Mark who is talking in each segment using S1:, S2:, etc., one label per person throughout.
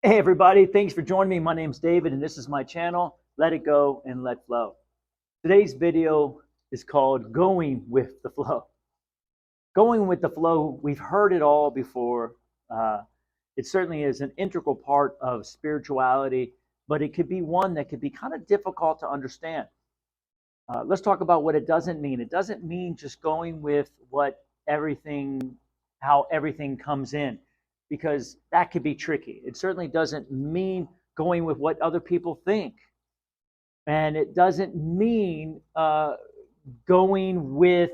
S1: Hey everybody, thanks for joining me. My name's David and this is my channel, Let It Go and Let Flow. Today's video is called Going with the Flow. Going with the flow, we've heard it all before. Uh, it certainly is an integral part of spirituality, but it could be one that could be kind of difficult to understand. Let's talk about what it doesn't mean. It doesn't mean just going with how everything comes in, because that could be tricky. It certainly doesn't mean going with what other people think, and it doesn't mean going with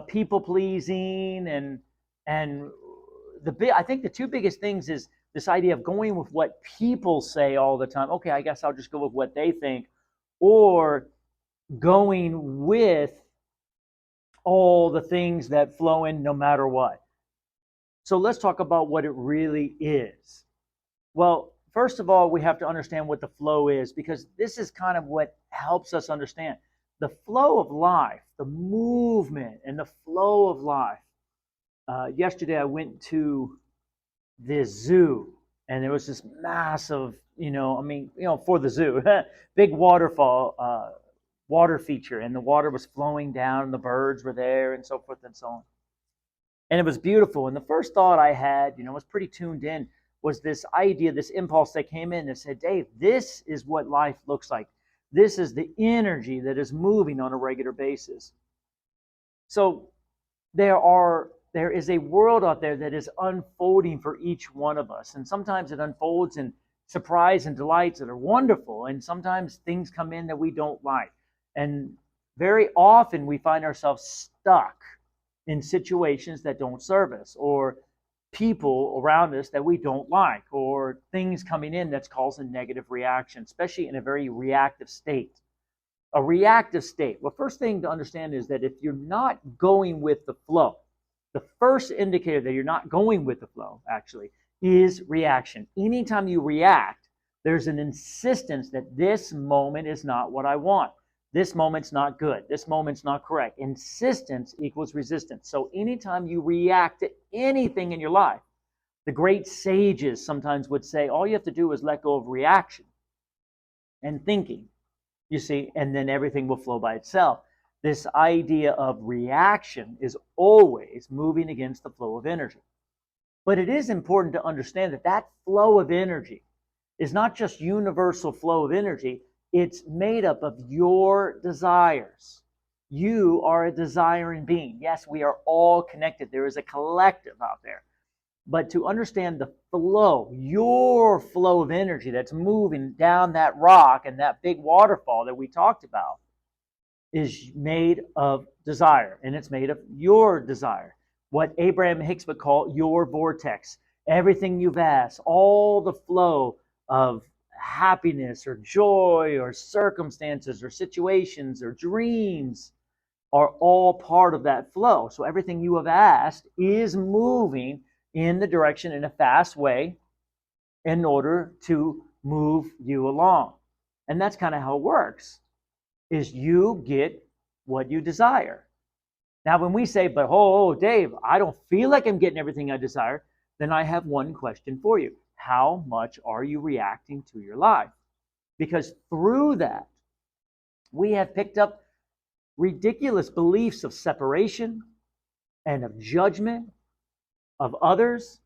S1: people pleasing and I think the two biggest things is this idea of going with what people say all the time. Okay, I guess I'll just go with what they think, or going with all the things that flow in no matter what. So let's talk about what it really is. Well, first of all, we have to understand what the flow is, because this is kind of what helps us understand the flow of life, the movement and the flow of life. Yesterday, I went to the zoo, and there was this massive, for the zoo, big waterfall, water feature, and the water was flowing down, and the birds were there, and so forth and so on. And it was beautiful. And the first thought I had, was pretty tuned in, was this idea, this impulse that came in that said, Dave, this is what life looks like. This is the energy that is moving on a regular basis. So there is a world out there that is unfolding for each one of us. And sometimes it unfolds in surprise and delights that are wonderful. And sometimes things come in that we don't like. And very often we find ourselves stuck in situations that don't serve us, or people around us that we don't like, or things coming in that's causing negative reaction, especially in a very reactive state. A reactive state. Well, first thing to understand is that if you're not going with the flow, the first indicator that you're not going with the flow actually is reaction. Anytime you react, there's an insistence that this moment is not what I want. This moment's not good. This moment's not correct. Insistence equals resistance. So anytime you react to anything in your life, the great sages sometimes would say, all you have to do is let go of reaction and thinking, you see, and then everything will flow by itself. This idea of reaction is always moving against the flow of energy. But it is important to understand that that flow of energy is not just universal flow of energy. It's made up of your desires. You are a desiring being. Yes, we are all connected. There is a collective out there. But to understand the flow, your flow of energy that's moving down that rock and that big waterfall that we talked about, is made of desire, and it's made of your desire. What Abraham Hicks would call your vortex. Everything you've asked, all the flow of happiness or joy or circumstances or situations or dreams are all part of that flow. So everything you have asked is moving in the direction in a fast way in order to move you along. And that's kind of how it works, is you get what you desire. Now, when we say, but Dave, I don't feel like I'm getting everything I desire, then I have one question for you. How much are you reacting to your life? Because through that, we have picked up ridiculous beliefs of separation and of judgment of others.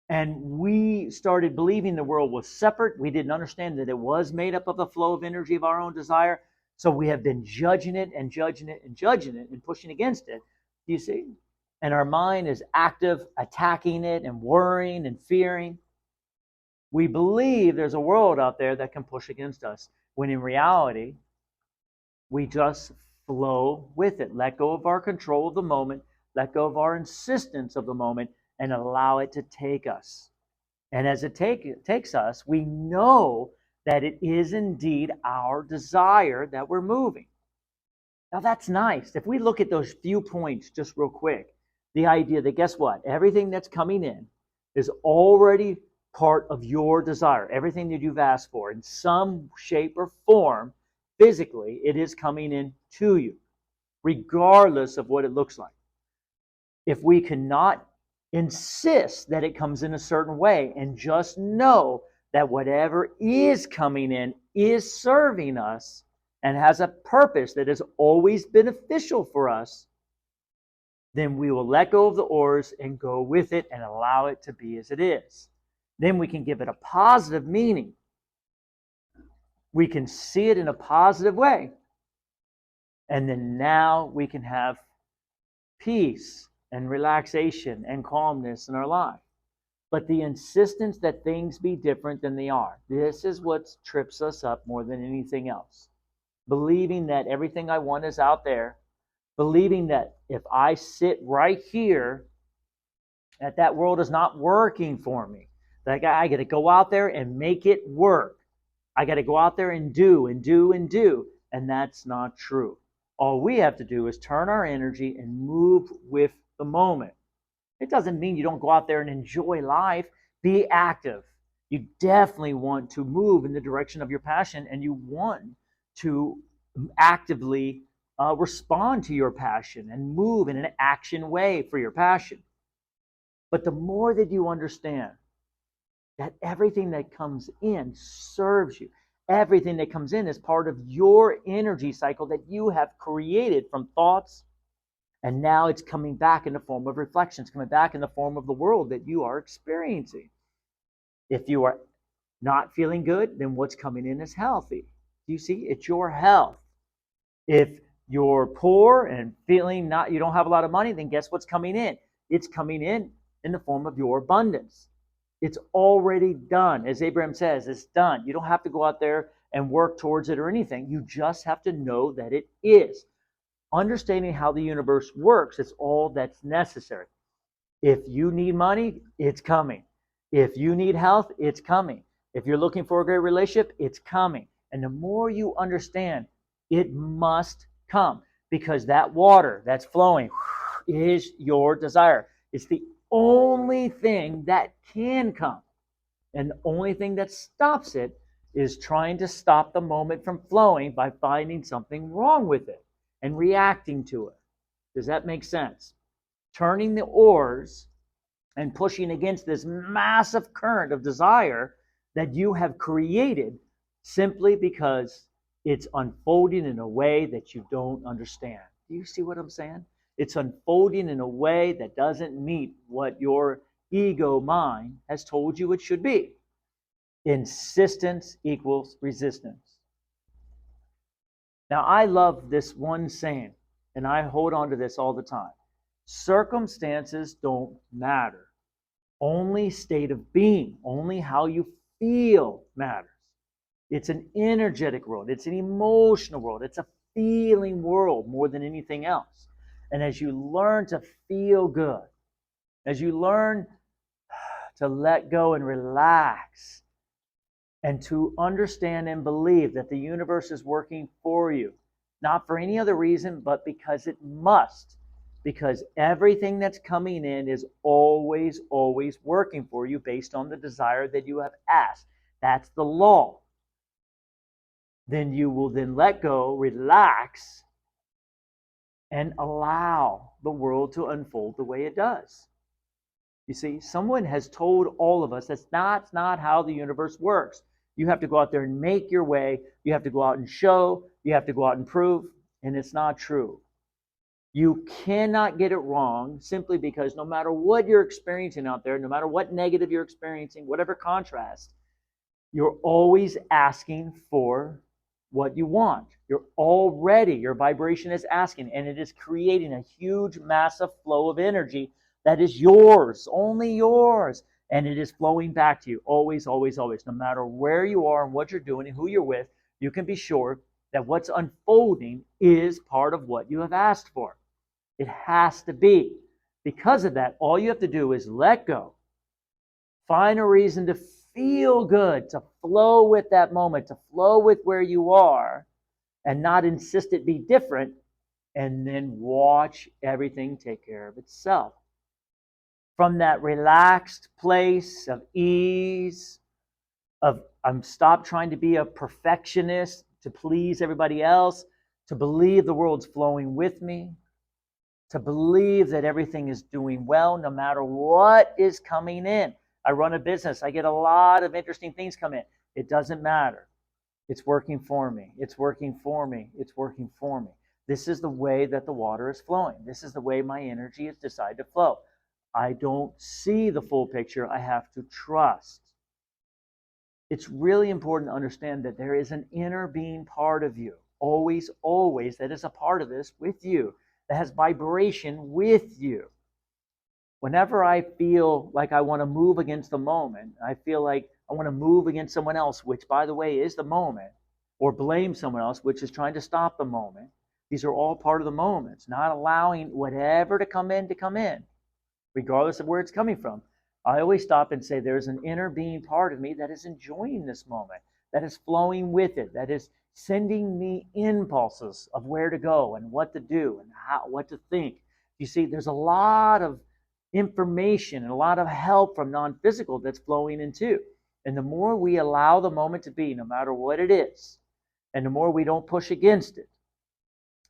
S1: And we started believing the world was separate. We didn't understand that it was made up of the flow of energy of our own desire. So we have been judging it and judging it and judging it and pushing against it. Do you see? And our mind is active, attacking it and worrying and fearing. We believe there's a world out there that can push against us, when in reality, we just flow with it. Let go of our control of the moment, let go of our insistence of the moment, and allow it to take us. And as it takes us, we know that it is indeed our desire that we're moving. Now that's nice. If we look at those few points just real quick, the idea that, guess what? Everything that's coming in is already part of your desire. Everything that you've asked for in some shape or form, physically, it is coming in to you, regardless of what it looks like. If we cannot Insist that it comes in a certain way, and just know that whatever is coming in is serving us and has a purpose that is always beneficial for us, then we will let go of the oars and go with it and allow it to be as it is. Then we can give it a positive meaning. We can see it in a positive way. And then now we can have peace and relaxation and calmness in our life. But the insistence that things be different than they are, this is what trips us up more than anything else. Believing that everything I want is out there, believing that if I sit right here, that world is not working for me. That I got to go out there and make it work. I got to go out there and do and do and do. And that's not true. All we have to do is turn our energy and move with the moment. It doesn't mean you don't go out there and enjoy life. Be active. You definitely want to move in the direction of your passion, and you want to actively respond to your passion and move in an action way for your passion. But the more that you understand that everything that comes in serves you, everything that comes in is part of your energy cycle that you have created from thoughts, and now it's coming back in the form of reflections, coming back in the form of the world that you are experiencing. If you are not feeling good, then what's coming in is healthy. You see, it's your health. If you're poor and feeling not, you don't have a lot of money, then guess what's coming in? It's coming in the form of your abundance. It's already done. As Abraham says, it's done. You don't have to go out there and work towards it or anything. You just have to know that it is. Understanding how the universe works is all that's necessary. If you need money, it's coming. If you need health, it's coming. If you're looking for a great relationship, it's coming. And the more you understand, it must come, because that water that's flowing is your desire. It's the only thing that can come. And the only thing that stops it is trying to stop the moment from flowing by finding something wrong with it and reacting to it. Does that make sense? Turning the oars and pushing against this massive current of desire that you have created simply because it's unfolding in a way that you don't understand. Do you see what I'm saying? It's unfolding in a way that doesn't meet what your ego mind has told you it should be. Insistence equals resistance. Now, I love this one saying, and I hold on to this all the time. Circumstances don't matter. Only state of being, only how you feel matters. It's an energetic world. It's an emotional world. It's a feeling world more than anything else. And as you learn to feel good, as you learn to let go and relax, and to understand and believe that the universe is working for you, not for any other reason, but because it must. Because everything that's coming in is always, always working for you based on the desire that you have asked. That's the law. Then you will then let go, relax, and allow the world to unfold the way it does. You see, someone has told all of us that's not how the universe works. You have to go out there and make your way. You have to go out and show. You have to go out and prove. And it's not true. You cannot get it wrong simply because no matter what you're experiencing out there, no matter what negative you're experiencing, whatever contrast, you're always asking for what you want. Your vibration is asking, and it is creating a huge, massive flow of energy that is yours, only yours. And it is flowing back to you always, always, always. No matter where you are and what you're doing and who you're with, you can be sure that what's unfolding is part of what you have asked for. It has to be. Because of that, all you have to do is let go. Find a reason to feel good, to flow with that moment, to flow with where you are, and not insist it be different, and then watch everything take care of itself. From that relaxed place of ease, I'm stopped trying to be a perfectionist to please everybody else, to believe the world's flowing with me. to believe that everything is doing well no matter what is coming in. I run a business. I get a lot of interesting things come in. It doesn't matter. It's working for me. It's working for me. It's working for me. This is the way that the water is flowing. This is the way my energy has decided to flow. I don't see the full picture. I have to trust. It's really important to understand that there is an inner being part of you, always, always, that is a part of this with you, that has vibration with you. Whenever I feel like I want to move against the moment, I feel like I want to move against someone else, which, by the way, is the moment, or blame someone else, which is trying to stop the moment. These are all part of the moments, not allowing whatever to come in, regardless of where it's coming from. I always stop and say there's an inner being part of me that is enjoying this moment, that is flowing with it, that is sending me impulses of where to go and what to do and what to think. You see, there's a lot of information and a lot of help from non-physical that's flowing in too. And the more we allow the moment to be, no matter what it is, and the more we don't push against it,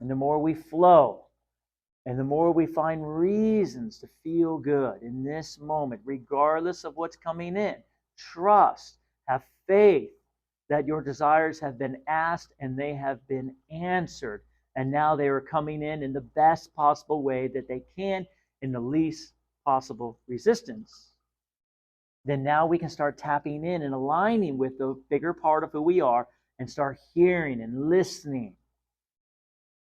S1: and the more we flow, and the more we find reasons to feel good in this moment, regardless of what's coming in, trust, have faith that your desires have been asked and they have been answered. And now they are coming in the best possible way that they can, in the least possible resistance. Then now we can start tapping in and aligning with the bigger part of who we are and start hearing and listening.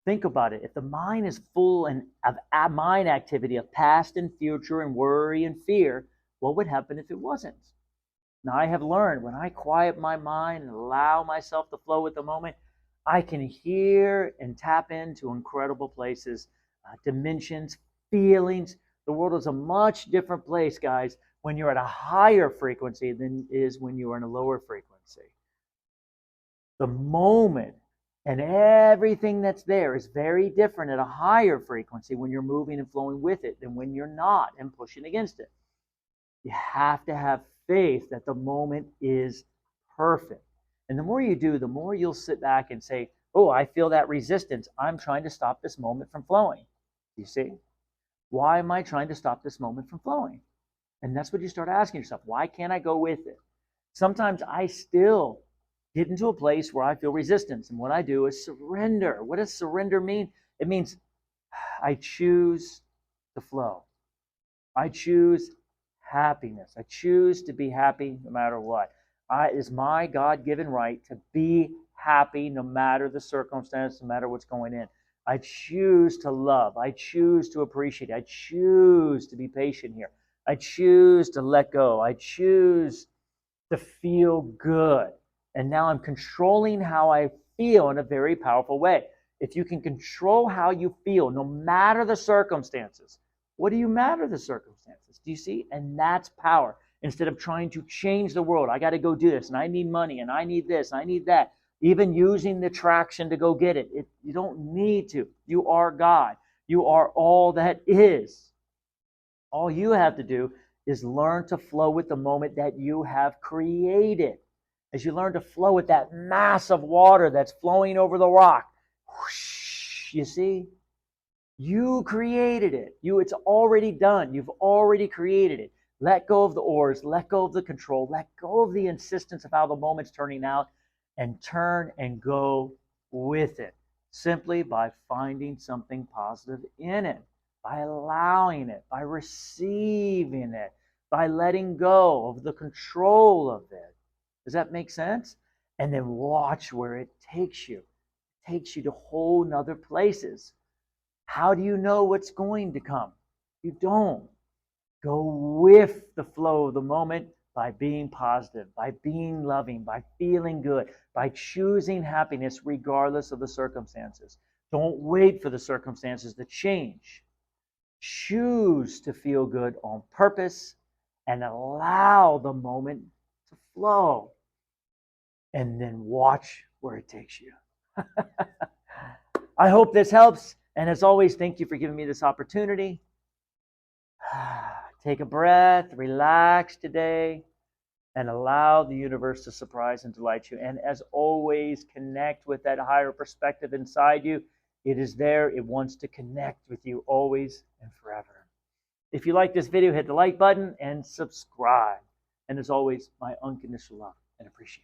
S1: Think about it. If the mind is full of mind activity of past and future and worry and fear, what would happen if it wasn't? Now, I have learned when I quiet my mind and allow myself to flow with the moment, I can hear and tap into incredible places, dimensions, feelings. The world is a much different place, guys, when you're at a higher frequency than it is when you are in a lower frequency. The moment and everything that's there is very different at a higher frequency when you're moving and flowing with it than when you're not and pushing against it. You have to have faith that the moment is perfect. And the more you do, the more you'll sit back and say, oh, I feel that resistance. I'm trying to stop this moment from flowing. You see? Why am I trying to stop this moment from flowing? And that's what you start asking yourself. Why can't I go with it? Sometimes I still get into a place where I feel resistance. And what I do is surrender. What does surrender mean? It means I choose to flow. I choose happiness. I choose to be happy no matter what. It is my God-given right to be happy no matter the circumstance, no matter what's going in. I choose to love. I choose to appreciate. I choose to be patient here. I choose to let go. I choose to feel good. And now I'm controlling how I feel in a very powerful way. If you can control how you feel, no matter the circumstances, what do you matter the circumstances? Do you see? And that's power. Instead of trying to change the world, I got to go do this, and I need money, and I need this, and I need that. Even using the traction to go get it. You don't need to. You are God. You are all that is. All you have to do is learn to flow with the moment that you have created. As you learn to flow with that mass of water that's flowing over the rock, whoosh, you see? You created it. It's already done. You've already created it. Let go of the oars. Let go of the control. Let go of the insistence of how the moment's turning out, and turn and go with it. Simply by finding something positive in it, by allowing it, by receiving it, by letting go of the control of it. Does that make sense? And then watch where it takes you. It takes you to whole nother places. How do you know what's going to come? You don't. Go with the flow of the moment by being positive, by being loving, by feeling good, by choosing happiness regardless of the circumstances. Don't wait for the circumstances to change. Choose to feel good on purpose and allow the moment to flow. And then watch where it takes you. I hope this helps. And as always, thank you for giving me this opportunity. Take a breath, relax today, and allow the universe to surprise and delight you. And as always, connect with that higher perspective inside you It is there. It wants to connect with you always and forever. If you like this video, hit the like button and subscribe. And as always, my unconditional love and appreciation.